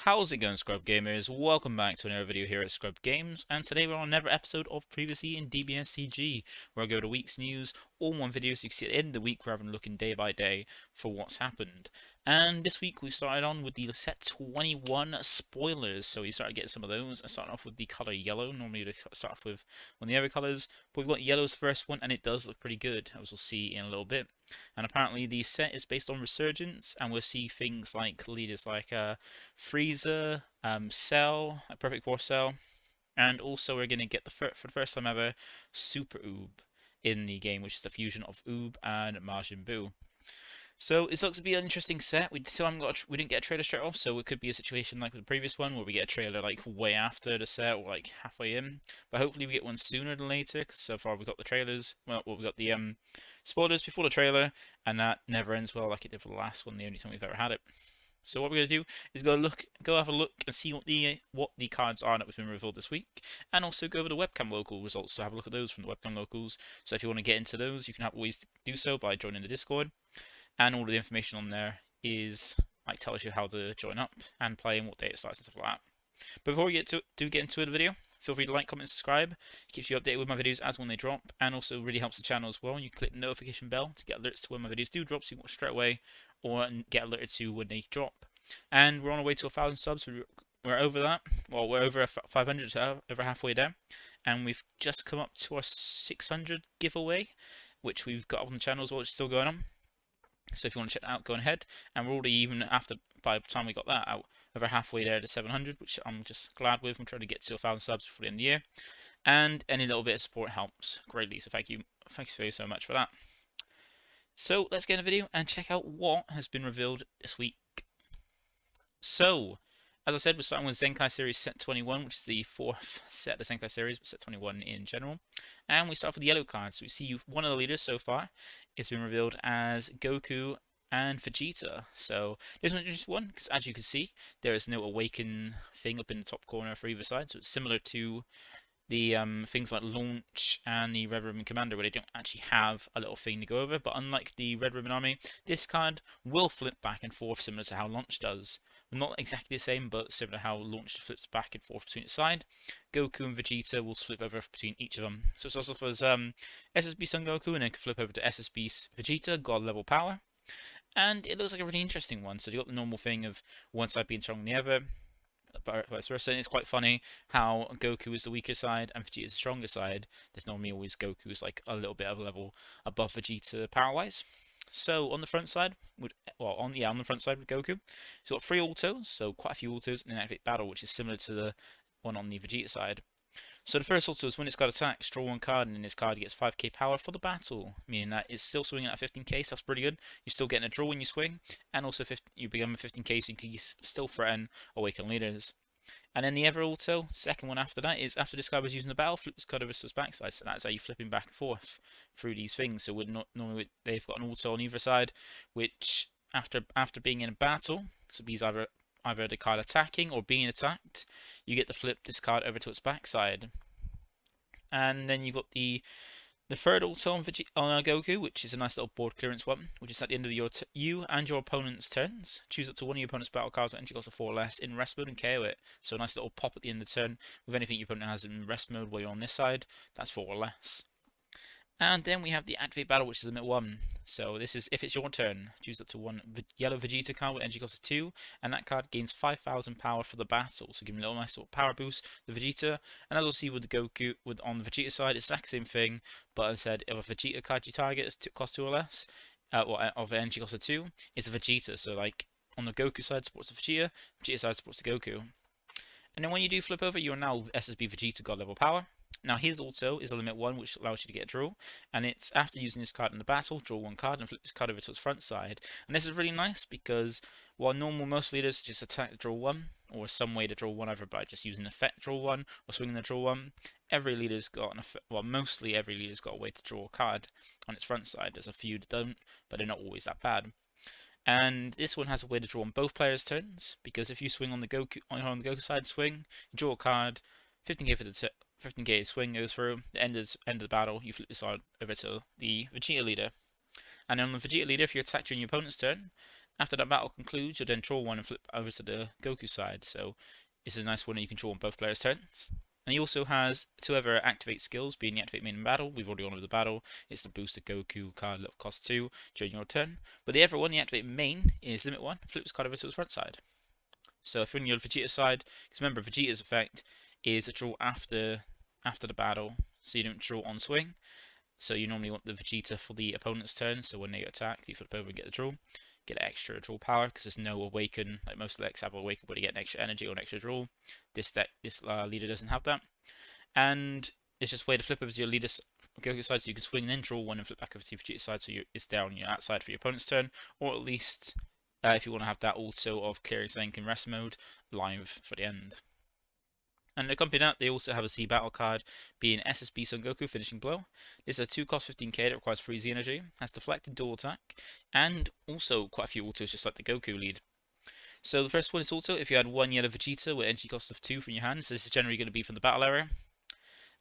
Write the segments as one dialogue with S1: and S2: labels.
S1: How's it going, Scrub Gamers? Welcome back to another video here at ScrubGames, and today we're on another episode of Previously in DBSCG, where I go to week's news, all in one video, so you can see at the end of the week we're having a look in day by day for what's happened. And this week we started on with the set 21 spoilers, so we started getting some of those. I started off with the colour yellow. Normally we start off with one of the other colours, but we've got yellow's the first one, and it does look pretty good, as we'll see in a little bit. And apparently the set is based on Resurgence, and we'll see things like leaders like Freezer, Cell, a Perfect War Cell, and also we're going to get for the first time ever Super Oob in the game, which is the fusion of Oob and Majin Buu. So it looks to be an interesting set. We still haven't got we didn't get a trailer straight off, so it could be a situation like with the previous one where we get a trailer like way after the set or like halfway in. But hopefully we get one sooner than later, because so far we got the trailers. Well, we got the spoilers before the trailer, and that never ends well like it did for the last one, the only time we've ever had it. So what we're going to do is go have a look and see what the cards are that have been revealed this week, and also go over the webcam local results to have a look at those from the webcam locals. So if you want to get into those, you can have ways to do so by joining the Discord, and all the information on there is like tells you how to join up and play and what day it starts and stuff like that. But before we get into the video, feel free to like, comment, subscribe. It keeps you updated with my videos as when they drop, and also really helps the channel as well. You click the notification bell to get alerts to when my videos do drop, so you can watch straight away, or get alerted to when they drop. And we're on our way to 1,000 subs. We're over that. Well, we're over 500, so over halfway there, and we've just come up to our 600 giveaway, which we've got on the channel as well, which is still going on. So if you want to check that out, go ahead. And we're already even after, by the time we got that out, over halfway there to 700, which I'm just glad with. I'm trying to get to 1,000 subs before the end of the year, and any little bit of support helps greatly. So thank you so much for that. So let's get in the video and check out what has been revealed this week. So, as I said, we're starting with Zenkai Series Set 21, which is the fourth set of the Zenkai Series, but Set 21 in general. And we start with the yellow cards. So we see one of the leaders so far. It's been revealed as Goku and Vegeta. So this one's just one, because as you can see, there is no awaken thing up in the top corner for either side. So it's similar to the things like Launch and the Red Ribbon Commander, where they don't actually have a little thing to go over. But unlike the Red Ribbon Army, this card will flip back and forth, similar to how Launch does. Not exactly the same, but similar to how Launch flips back and forth between its side. Goku and Vegeta will flip over between each of them. So it's also for SSB Son Goku, and then can flip over to SSB Vegeta, God level power. And it looks like a really interesting one. So you got the normal thing of one side being stronger than the other, but vice versa. And it's quite funny how Goku is the weaker side and Vegeta is the stronger side. There's normally always Goku's like a little bit of a level above Vegeta power-wise. So on the front side, on the front side with Goku, he's got 3 autos, so quite a few autos, and an activate battle, which is similar to the one on the Vegeta side. So the first auto is when it's got attacks, draw 1 card, and in this card gets 5k power for the battle, meaning that it's still swinging at 15k, so that's pretty good. You're still getting a draw when you swing, and also you become a 15k, so you can still threaten Awaken leaders. And then the other auto, second one after that, is after this card was using the battle, flip this card over to its backside. So that's how you flip him back and forth through these things. So normally they've got an auto on either side, which after being in a battle, so he's either the card attacking or being attacked, you get to flip this card over to its backside. And then you've got the third auto on Goku, which is a nice little board clearance one, which is at the end of you and your opponent's turns. Choose up to one of your opponent's battle cards with entry cost of 4 or less in rest mode and KO it. So a nice little pop at the end of the turn with anything your opponent has in rest mode while you're on this side. That's 4 or less. And then we have the activate battle, which is limit 1. So this is if it's your turn, choose up to one yellow Vegeta card with energy cost of 2, and that card gains 5,000 power for the battle. So give him a little nice little power boost, the Vegeta. And as we'll see with the Goku, on the Vegeta side, it's the exact same thing. But as I said, if a Vegeta card you target is cost 2 or less, of energy cost of 2, it's a Vegeta. So like on the Goku side supports the Vegeta side supports the Goku. And then when you do flip over, you are now SSB Vegeta God level power. Now his auto is a limit 1, which allows you to get a draw, and it's after using this card in the battle, draw 1 card and flip this card over to its front side. And this is really nice because while most leaders just attack draw 1, or some way to draw 1 either by just using effect draw 1 or swinging the draw 1, every leader's got mostly every leader's got a way to draw a card on its front side. There's a few that don't, but they're not always that bad. And this one has a way to draw on both players' turns, because if you swing on the Goku side, you draw a card, 15k for the 15k swing goes through, the end of the battle, you flip this card over to the Vegeta leader. And on the Vegeta leader, if you attack during your opponent's turn, After that battle concludes, you'll then draw one and flip over to the Goku side. So this is a nice one that you can draw on both players' turns. And he also has two other activate skills, being the activate main in battle. We've already gone over the battle. It's the boost the Goku card that costs 2 during your turn. But the other one, the activate main, is limit 1. Flip this card over to its front side. So if you're on your Vegeta side, because remember Vegeta's effect is a draw after the battle, so you don't draw on swing. So you normally want the Vegeta for the opponent's turn. So when they attack, you flip over and get the draw, get extra draw power because there's no awaken. Like most decks have awaken, but you get an extra energy or an extra draw. This leader doesn't have that, and it's just a way to flip over to your leader's Goku side, so you can swing and then draw one and flip back over to your Vegeta side, so it's there on your outside for your opponent's turn, or at least if you want to have that also of clearing Zank in rest mode live for the end. And to accompany that, they also have a Z battle card, being SSB Son Goku Finishing Blow. This is a 2 cost 15k that requires free Z energy, has deflected dual attack, and also quite a few autos just like the Goku lead. So the first one is auto if you had one yellow Vegeta with energy cost of 2 from your hand, so this is generally going to be from the battle area.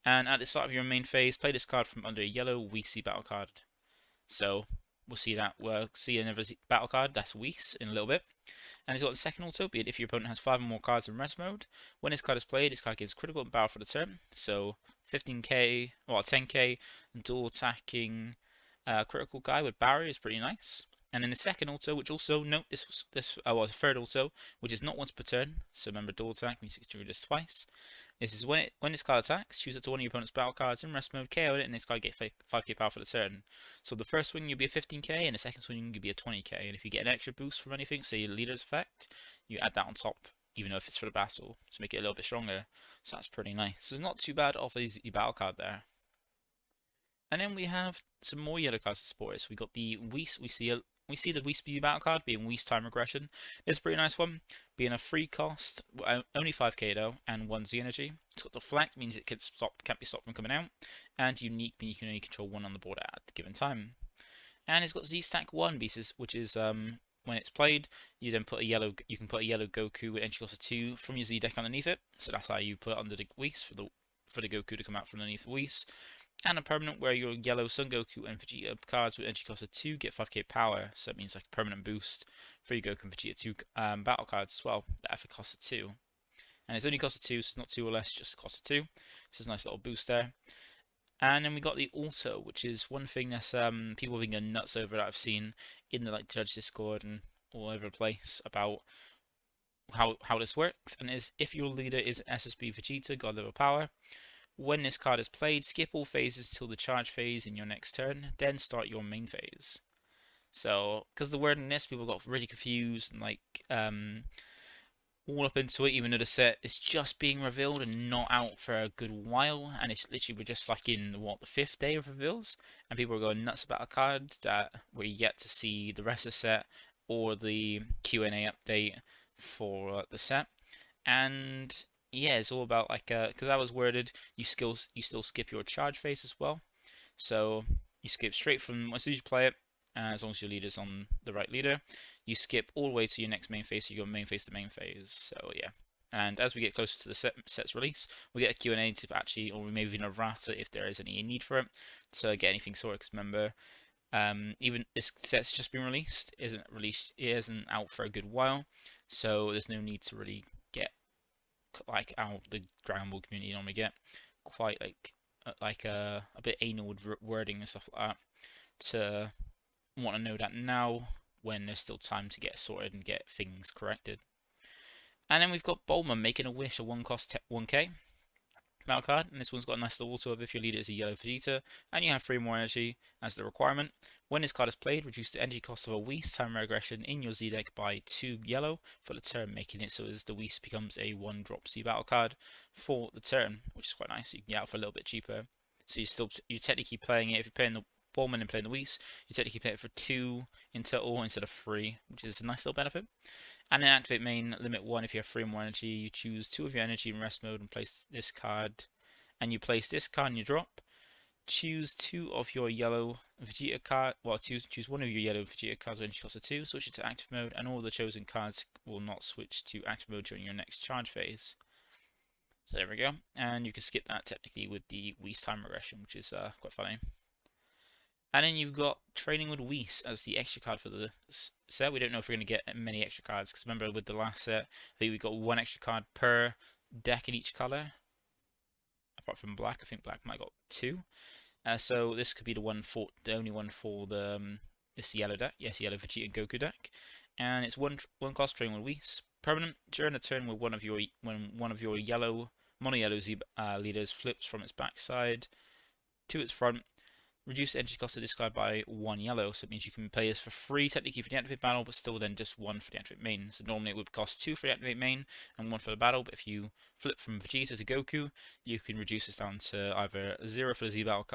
S1: And at the start of your main phase, play this card from under a yellow Whis battle card. So we'll see another battle card, that's Whis, in a little bit. And he's got the second auto, be it if your opponent has 5 or more cards in rest mode. When this card is played, this card gains critical and barrel for the turn. So 15k, well 10k, dual attacking critical guy with barrier is pretty nice. And in the second auto, which also note the third auto, which is not once per turn. So remember, dual attack means you can do this twice. This is when this card attacks, choose it to one of your opponent's battle cards in rest mode, KO it, and this card gets 5k power for the turn. So the first swing you'll be a 15k, and the second swing you'll be a 20k. And if you get an extra boost from anything, say your leader's effect, you add that on top, even though if it's for the battle, to make it a little bit stronger. So that's pretty nice. So not too bad off the battle card there. And then we have some more yellow cards to support us. We got the Whis. We see the Whis battle card being Whis Time Regression. It's a pretty nice one, being a free cost, only 5k though, and 1 Z energy. It's got deflect, means it can't be stopped from coming out, and unique, means you can only control one on the board at a given time. And it's got Z Stack 1 pieces, which is when it's played, you can put a yellow Goku with entry cost of 2 from your Z deck underneath it. So that's how you put it under the Whis for the Goku to come out from underneath the Whis. And a permanent where your yellow Son Goku and Vegeta cards with entry cost of 2 get 5k power, so that means like a permanent boost for your Goku and Vegeta 2 battle cards as well, that have a cost of 2. And it's only cost of 2, so it's not 2 or less, just cost of 2. So it's a nice little boost there. And then we got the auto, which is one thing that's people have been going nuts over that I've seen in the Judge Discord and all over the place about how this works. And is if your leader is SSB Vegeta, God Level Power, when this card is played, skip all phases till the charge phase in your next turn, then start your main phase. So, because the word in this, people got really confused and all up into it, even though the set is just being revealed and not out for a good while, and it's literally we're just like in the 5th day of reveals, and people are going nuts about a card that we're yet to see the rest of the set or the Q&A update for the set. And yeah, it's all about because I was worded, you still skip your charge phase as well. So you skip straight from as soon as you play it, as long as your leader's on the right leader, you skip all the way to your next main phase. So you go main phase to main phase. So yeah. And as we get closer to the set's release, we get a Q&A to actually, or maybe even a errata if there is any need for it, to get anything sorted. Because remember, even this set's just been released, it isn't out for a good while, so there's no need to really get like how the Dragon Ball community normally get quite a bit anal with wording and stuff like that, to want to know that now when there's still time to get sorted and get things corrected. And then we've got Bulma making a wish, a 1 cost 1k battle card, and this one's got a nice little auto of if your leader is a yellow Vegeta and you have 3 more energy as the requirement. When this card is played, reduce the energy cost of a Whis Time Regression in your Z deck by 2 yellow for the turn, making it so as the Whis becomes a 1-drop Z battle card for the turn, which is quite nice. You can get out for a little bit cheaper. So you technically playing it, if you're playing the Bulma and playing the Whis, you technically play it for 2 in total instead of 3, which is a nice little benefit. And then activate main, limit 1 if you have 3 more energy. You choose 2 of your energy in rest mode and place this card. And you place this card in your drop. Choose 2 of your yellow Vegeta card. Well, choose 1 of your yellow Vegeta cards with energy cost of 2. Switch it to active mode, and all the chosen cards will not switch to active mode during your next charge phase. So there we go. And you can skip that technically with the Whis Time Regression, which is quite funny. And then you've got Training with Whis as the extra card for the set. We don't know if we're going to get many extra cards, because remember with the last set, I think we got one extra card per deck in each color. Apart from black, I think black might got two. So this could be the only one for this yellow deck. Yes, yellow Vegeta and Goku deck. And it's one cost Training with Whis. Permanent during a turn with one of your yellow mono yellow leaders flips from its backside to its front. Reduce the energy cost of this guy by 1 yellow, so it means you can play this for free technically for the activate battle, but still then just 1 for the activate main. So normally it would cost 2 for the activate main and 1 for the battle, but if you flip from Vegeta to Goku, you can reduce this down to either 0 for the Z battle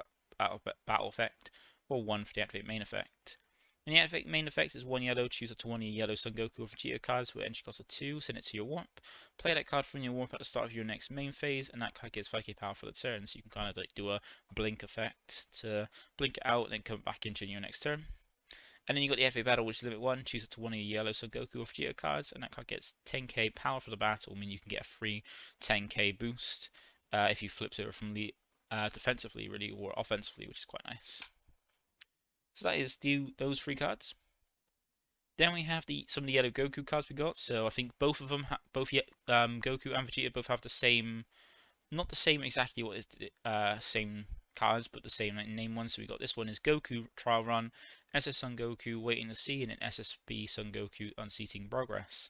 S1: effect or 1 for the activate main effect. And the activate main effect is 1 yellow, choose up to 1 of your yellow Son Goku or Vegeta cards with energy cost of 2, send it to your warp. Play that card from your warp at the start of your next main phase, and that card gets 5k power for the turn, so you can kind of like do a blink effect to blink it out and then come back into your next turn. And then you got the activate battle, which is limit 1, choose up to 1 of your yellow Son Goku or Vegeta cards, and that card gets 10k power for the battle, meaning you can get a free 10k boost if you flip it from the defensively really or offensively, which is quite nice. So that is those 3 cards. Then we have some of the yellow Goku cards we got. So I think both of them, Goku and Vegeta, both have the same, not the same exactly what is same cards, but the same like, name one. So we got this one is Goku Trial Run, SS Son Goku Waiting to See, and an SSB Son Goku Unseating Progress.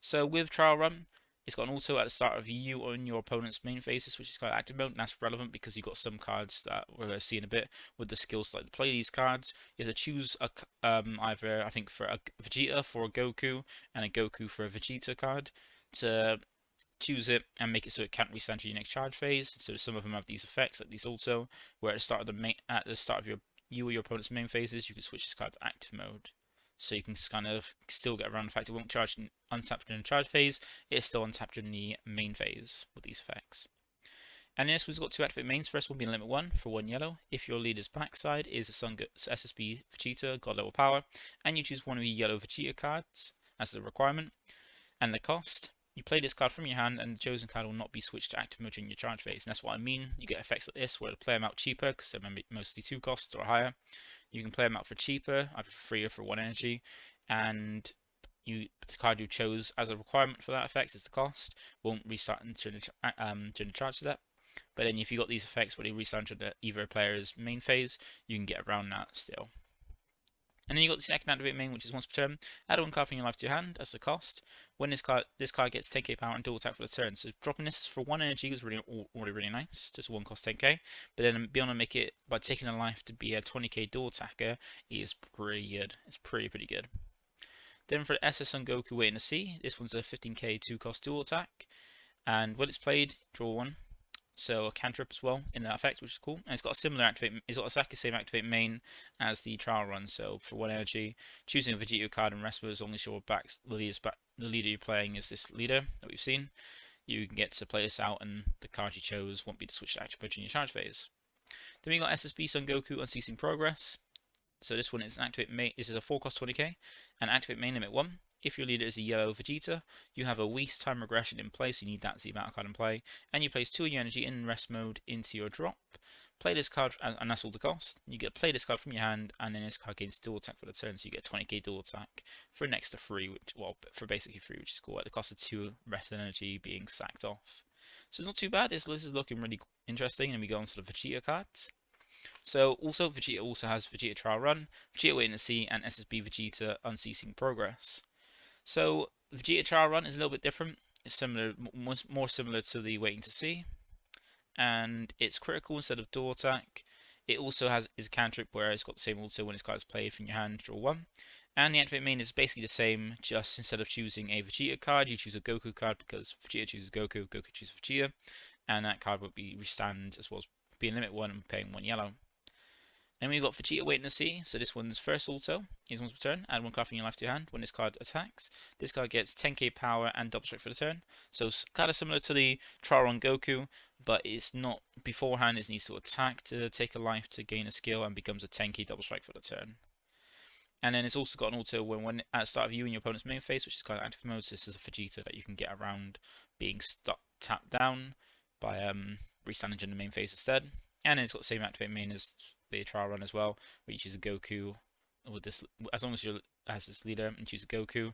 S1: So with Trial Run, it's got an auto at the start of you or in your opponent's main phases, which is kind of active mode, and that's relevant because you've got some cards that we're going to see in a bit with the skills to like to play these cards. You have to choose either, I think, for a Vegeta for a Goku and a Goku for a Vegeta card to choose it and make it so it can't restand to your next charge phase. So some of them have these effects, like these auto, where at the start of you or your opponent's main phases, you can switch this card to active mode. So you can kind of still get around the fact it won't charge untapped in the charge phase, it's still untapped in the main phase with these effects. And this we've got 2 activate mains. First one being limit 1 for 1 yellow. If your leader's backside is a SSB Vegeta, God level power, and you choose one of your yellow Vegeta cards as the requirement, and the cost, you play this card from your hand and the chosen card will not be switched to active mode during your charge phase. And that's what I mean. You get effects like this where to play them out cheaper because they're mostly 2 costs or higher. You can play them out for cheaper, either for free or for 1 energy, and the card you chose as a requirement for that effect is the cost, won't restart during the charge step. But then if you got these effects where they restart into either a player's main phase, you can get around that still. And then you got the second activate main, which is once per turn. Add 1 card from your life to your hand as the cost. When this card gets 10k power and dual attack for the turn. So dropping this for 1 energy was already really nice. Just 1 cost 10k. But then being able to make it by taking a life to be a 20k dual attacker is pretty good. It's pretty good. Then for SS Son Goku Waiting to See, this one's a 15k 2 cost dual attack. And when it's played, draw 1. So a cantrip as well in that effect, which is cool. And it's got a similar activate. It's got exactly the same activate main as the trial run. So for 1 energy, choosing a Vegeta card and rest mode, as long as your the leader you're playing is this leader that we've seen, you can get to play this out, and the card you chose won't be to switch to active mode in your charge phase. Then we got SSB Son Goku Unceasing Progress. So this one is an activate main. This is a 4 cost 20k, and activate main limit 1. If your leader is a yellow Vegeta, you have a Whis time regression in place. You need that Z battle card in play, and you place 2 of your energy in rest mode into your drop. Play this card, and that's all the cost. You get play this card from your hand, and then this card gains dual attack for the turn, so you get 20k dual attack for an extra 3, for basically 3, which is cool. At the cost of 2 rest energy being sacked off. So it's not too bad. This list is looking really interesting, and we go on to the Vegeta cards. So also Vegeta also has Vegeta Trial Run, Vegeta Waiting to See, and SSB Vegeta Unceasing Progress. So Vegeta Trial Run is a little bit different. It's similar, more similar to the Waiting to See, and it's critical instead of dual attack. It also is a cantrip where it's got the same auto when its card is played from your hand, draw 1. And the activate main is basically the same, just instead of choosing a Vegeta card, you choose a Goku card because Vegeta chooses Goku, Goku chooses Vegeta, and that card would be restand as well as being limit 1 and paying 1 yellow. Then we've got Vegeta Waiting to See. So this one's first auto is once per turn. Add 1 card from your life to your hand when this card attacks. This card gets 10k power and double strike for the turn. So it's kind of similar to the Trial Run Goku, but it's not beforehand. It needs to attack to take a life to gain a skill and becomes a 10k double strike for the turn. And then it's also got an auto when at the start of you and your opponent's main phase, which is kind of active mode. So this is a Vegeta that you can get around being tapped down by restanding in the main phase instead. And it's got the same activate main as the trial run as well, where you choose a Goku with this. As long as you're as this leader and choose a Goku,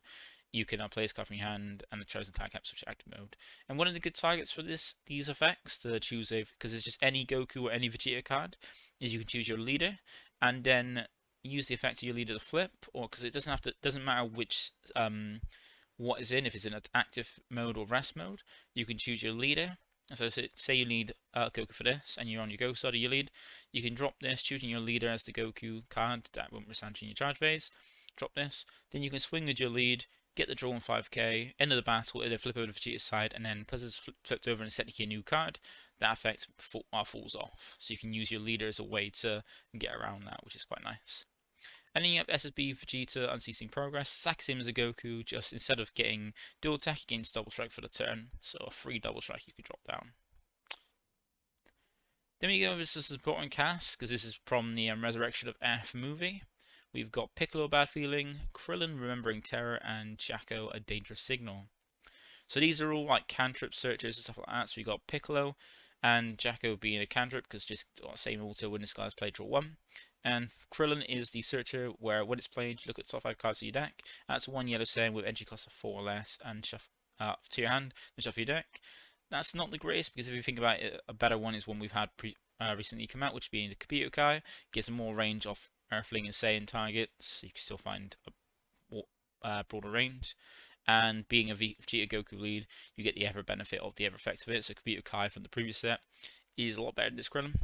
S1: you can play this card from your hand, and the chosen card can switch active mode. And one of the good targets for these effects to choose because it's just any Goku or any Vegeta card, is you can choose your leader, and then use the effect of your leader to flip, or because it doesn't matter which what is in, if it's in active mode or rest mode, you can choose your leader. And so say you need Goku for this, and you're on your go side of your lead, you can drop this, choosing your leader as the Goku card that won't resent in your charge phase. Drop this, then you can swing with your lead, get the draw on 5k, end of the battle, it'll flip over to Vegeta's side, and then because it's flipped over and it's technically a new card, that effect falls off. So you can use your leader as a way to get around that, which is quite nice. And then you have SSB Vegeta Unceasing Progress. Exactly same as a Goku, just instead of getting dual attack, he gains double strike for the turn. So a free double strike you could drop down. Then we go over to the supporting cast, because this is from the Resurrection of F movie. We've got Piccolo, Bad Feeling, Krillin, Remembering Terror, and Jacko, A Dangerous Signal. So these are all like cantrip searchers and stuff like that. So we got Piccolo and Jacko being a cantrip, because just same auto when this guy's played, draw 1. And Krillin is the searcher, where when it's played, you look at the top 5 cards of your deck. That's 1 yellow sand with entry cost of 4 or less, and shuffle to your hand, and shuffle your deck. That's not the greatest, because if you think about it, a better one is one we've had recently come out, which being the Kabuto Kai. Gives more range off Earthling and Saiyan targets, so you can still find a broader range. And being a Vegeta Goku lead, you get the ever benefit of the ever effect of it. So Kabuto Kai from the previous set is a lot better than this Krillin,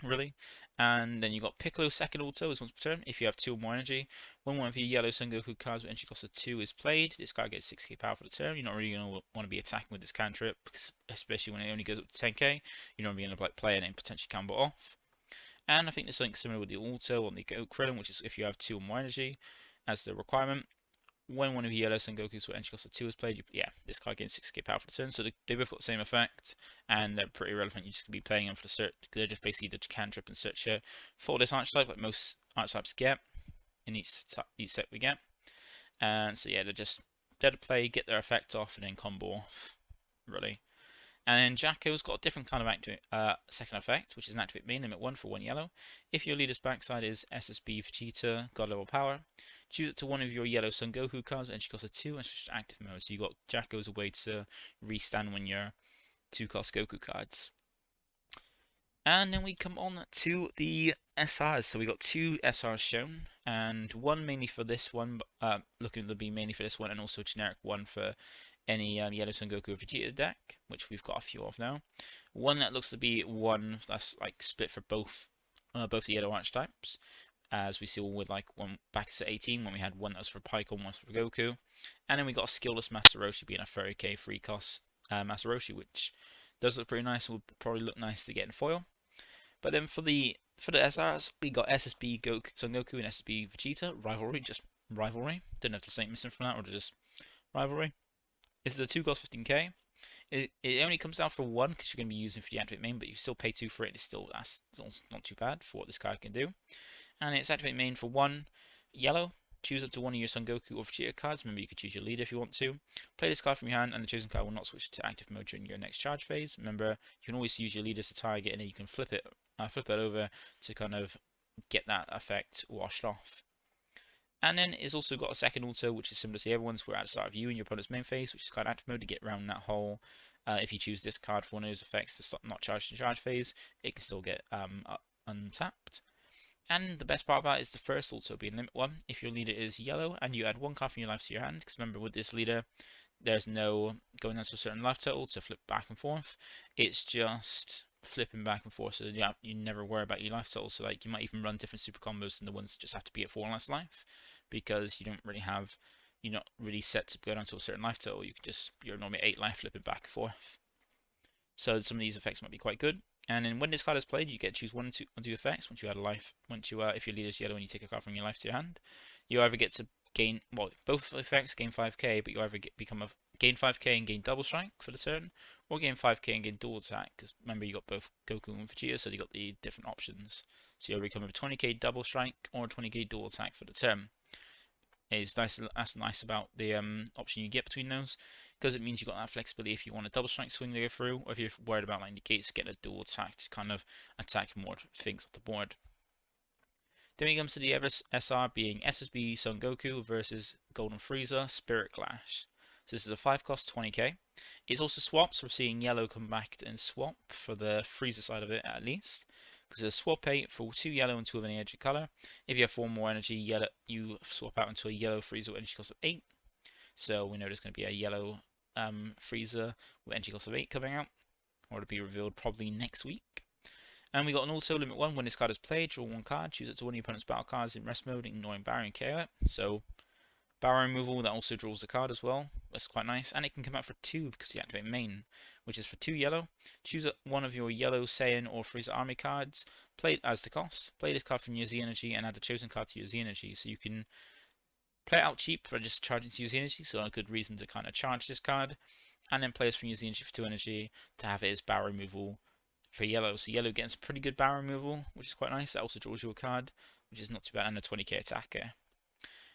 S1: really. And then you got Piccolo second auto is once per turn. If you have 2 or more energy, when one of your yellow Son Goku cards with entry cost of 2 is played, this card gets 6k power for the turn. You're not really going to want to be attacking with this cantrip, especially when it only goes up to 10k. You're not going to like play it and potentially combo off. And I think there's something similar with the auto on the Krillin, which is if you have 2 or more energy as the requirement. When one of your yellow Son Goku's with entry cost of 2 is played, this card gains 6k power for the turn. So they both got the same effect, and they're pretty relevant. You're just going to be playing them for the search. They're just basically the cantrip and searcher for this archetype, like most archetypes get in each set we get. And so yeah, they're just there to play, get their effect off, and then combo off, really. And then Jacko's got a different kind of second effect, which is an activate main, limit 1 for 1 yellow. If your leader's backside is SSB Vegeta, God level power, choose it to one of your yellow Son Goku cards, and she costs a 2 and switch to active mode. So you got Jacko as a way to restand when you're 2-cost Goku cards. And then we come on to the SRs. So we got 2 SRs shown, and one mainly for this one, looking to be mainly for this one, and also a generic one for any yellow Son Goku Vegeta deck, which we've got a few of now. One that looks to be one that's like split for both the yellow archetypes, as we saw with like one back at 18 when we had one that was for Pico and one for Goku. And then we got a skillless Master Roshi being a 30k free cost Master Roshi, which does look pretty nice, will probably look nice to get in foil. But then for the SRs, we got SSB Son Goku and SSB Vegeta rivalry, just rivalry. Don't know if there's something missing from that or just rivalry. This is a 2-cost 15k. It only comes down for 1 because you're going to be using for the activate main, but you still pay 2 for it. It's still that's not too bad for what this card can do. And it's activate main for 1 yellow. Choose up to one of your Son Goku or Vegeta cards. Remember, you could choose your leader if you want to. Play this card from your hand, and the chosen card will not switch to active mode during your next charge phase. Remember, you can always use your leader as a target, and then you can flip it over to kind of get that effect washed off. And then it's also got a second auto, which is similar to the other ones, where at the start of you and your opponent's main phase, which is called active mode, to get around that whole. If you choose this card for one of those effects to stop not charged in charge phase, it can still get untapped. And the best part about it is the first auto being limit 1. If your leader is yellow and you add 1 card from your life to your hand, because remember with this leader, there's no going down to a certain life total to flip back and forth. It's just flipping back and forth, so you never worry about your life total. So like you might even run different super combos than the ones that just have to be at 4 or less life, because you're not really set to go down to a certain life total. You're normally 8 life flipping back and forth. So some of these effects might be quite good. And then when this card is played, you get to choose one or two effects. Once you add a life, if your leader's yellow and you take a card from your life to your hand, you either get to gain, both effects gain 5k, but you either gain 5k and gain double strike for the turn, or gain 5k and gain dual attack, because remember you got both Goku and Vegeta, so you got the different options. So you either become a 20k double strike or a 20k dual attack for the turn. is nice. That's nice about the option you get between those, because it means you've got that flexibility if you want a double strike swing to go through, or if you're worried about like negates, get a dual attack to kind of attack more things off the board. Then we come to the SR being SSB Son Goku versus Golden Frieza Spirit Clash. So this is a 5 cost 20k. It's also swapped, so we're seeing yellow come back and swap for the Frieza side of it at least. Because it's a swap 8 for 2 yellow and 2 of any energy color. If you have 4 more energy, yellow, you swap out into a yellow Frieza with energy cost of 8. So we know there's going to be a yellow Frieza with energy cost of 8 coming out, or to be revealed probably next week. And we got an auto limit 1. When this card is played, draw 1 card, choose it to one of your opponent's battle cards in rest mode, ignoring Barrier and KO it. So Barrier removal, that also draws the card as well. That's quite nice. And it can come out for 2 because you activate main, which is for 2 yellow. Choose one of your yellow Saiyan or Frieza army cards, play it as the cost. Play this card from your Z energy and add the chosen card to your Z energy. So you can play it out cheap for just charging to your Z energy, so a good reason to kind of charge this card. And then play this from your Z energy for 2 energy to have it as barrier removal for yellow. So yellow gets pretty good barrier removal, which is quite nice. That also draws you a card, which is not too bad, and a 20k attacker.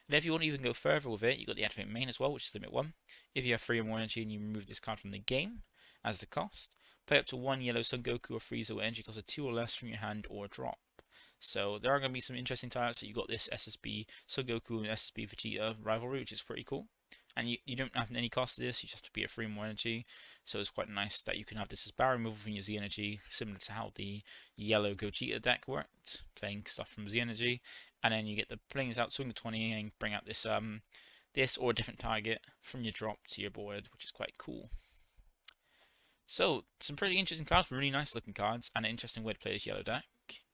S1: And if you want to even go further with it, you've got the activate main as well, which is limit 1. If you have 3 or more energy and you remove this card from the game as the cost, play up to 1 yellow Son Goku or Frieza with energy cost of 2 or less from your hand or drop. So there are going to be some interesting types. So you've got this SSB Son Goku and SSB Vegeta rivalry, which is pretty cool. And you don't have any cost to this, you just have to be at 3 more energy. So it's quite nice that you can have this as barrier removal from your Z energy, similar to how the yellow Gogeta deck worked, playing stuff from Z energy. And then you get the playing this out, swing the 20, and bring out this this or a different target from your drop to your board, which is quite cool. So some pretty interesting cards, really nice looking cards, and an interesting way to play this yellow deck.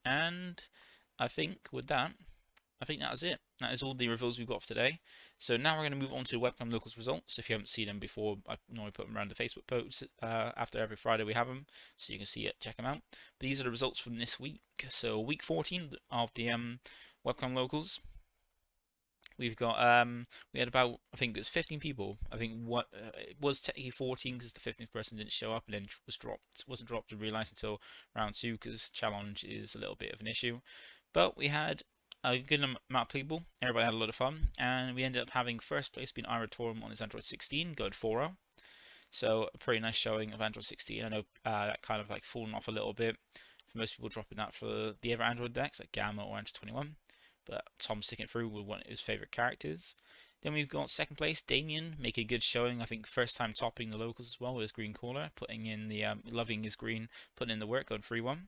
S1: And I think with that, I think that is it. That is all the reveals we've got for today. So now we're going to move on to Webcam Locals Results. If you haven't seen them before, I normally put them around the Facebook posts after every Friday we have them, so you can see it, check them out. But these are the results from this week. So week 14 of the Webcam Locals. We've got we had about, I think it was 15 people. I think it was technically 14 because the 15th person didn't show up and then wasn't dropped and realised until round 2 because challenge is a little bit of an issue. But we had a good amount of people. Everybody had a lot of fun, and we ended up having first place being Ira Torum on his Android 16, going 4-0. So a pretty nice showing of Android 16. I know that kind of like fallen off a little bit for most people dropping that for the other Android decks like Gamma or Android 21. But Tom sticking through with one of his favourite characters. Then we've got second place Damien, making a good showing. I think first time topping the locals as well with his green caller, putting in the loving his green, putting in the work, going 3-1.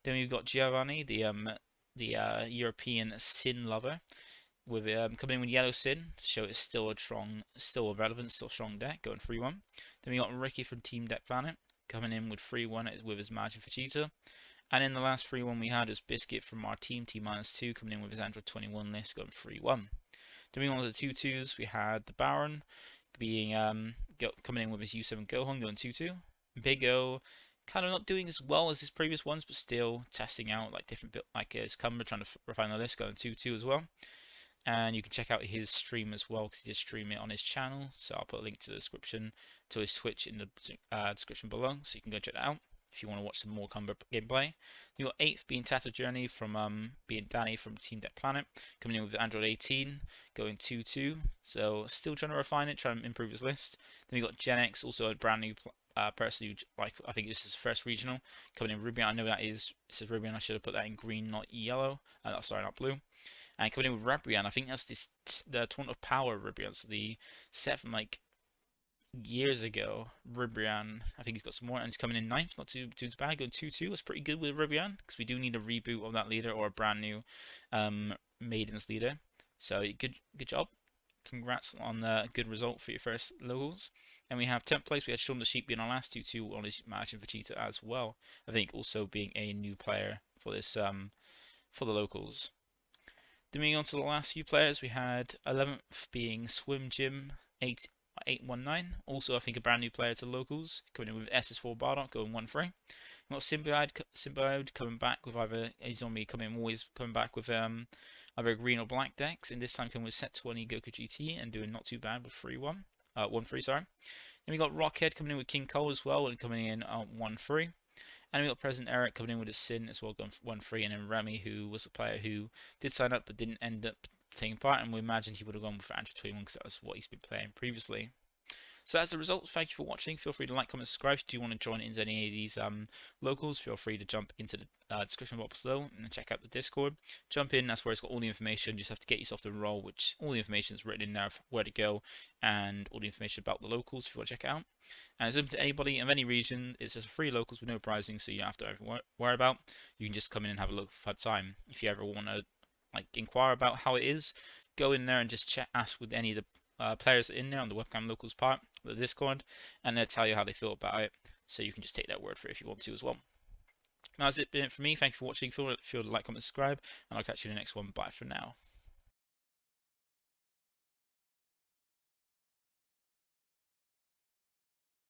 S1: Then we've got Giovanni, the European Sin lover, with coming in with Yellow Sin, to show it's still still a relevant, still strong deck, going 3-1. Then we got Ricky from Team Deck Planet, coming in with 3-1 with his Magic Vegeta. And in the last 3-1 we had was Biscuit from our team, T-2, coming in with his Android 21 list, going 3-1. Then we on to the 2-2s, we had the Baron being coming in with his U7 Gohan, going 2-2. Big O kind of not doing as well as his previous ones, but still testing out like different like his Cumber, trying to refine the list, going 2-2 as well. And you can check out his stream as well because he did stream it on his channel. So I'll put a link to the description to his Twitch in the description below, so you can go check that out if you want to watch some more Cumber gameplay. You got 8th being Tattoo Journey from being Danny from Team Deck Planet, coming in with Android 18, going 2-2. So still trying to refine it, trying to improve his list. Then we got Gen X, also a brand new person who, like, I think this is his first regional, coming in Rubian. I know that is, it says Rubian, I should have put that in green, not yellow. Sorry, not blue. And coming in with Rubian, I think that's the Taunt of Power Rubian, so the set from like years ago. Rubian, I think he's got some more, and he's coming in 9th, not too bad, going 2-2. That's pretty good with Rubian, because we do need a reboot of that leader or a brand new Maidens leader. So good job. Congrats on the good result for your first locals. And we have 10th place, we had Shaun the Sheep being our last 2-2 on his match in Vegeta as well. I think also being a new player for this for the locals. Then moving on to the last few players, we had 11th being Swim Gym 819, also I think a brand new player to the locals, coming in with SS4 Bardock, going 1-3. We've got Symbiote coming back with either, he's normally always coming back with either green or black decks, and this time coming with set 20 Goku GT and doing not too bad with 1-3, sorry. Then we got Rockhead coming in with King Cole as well and coming in 1-3. And we got President Eric coming in with his Sin as well, going 1-3, and then Remy, who was a player who did sign up but didn't end up taking part, and we imagined he would have gone with Android 21 because that was what he's been playing previously. So that's the result. Thank you for watching. Feel free to like, comment, subscribe. Do you want to join into any of these locals? Feel free to jump into the description box below and check out the Discord. Jump in. That's where it's got all the information. You just have to get yourself to enroll, which all the information is written in there for where to go and all the information about the locals if you want to check it out. And it's open to anybody of any region. It's just free locals with no pricing, so you don't have to worry about. You can just come in and have a look for fun time. If you ever want to inquire about how it is, go in there and just ask with any of the players in there on the webcam locals part, the Discord, and they'll tell you how they feel about it. So you can just take that word for it if you want to as well. Now that's it for me. Thank you for watching. Feel to like, comment, subscribe, and I'll catch you in the next one. Bye for now.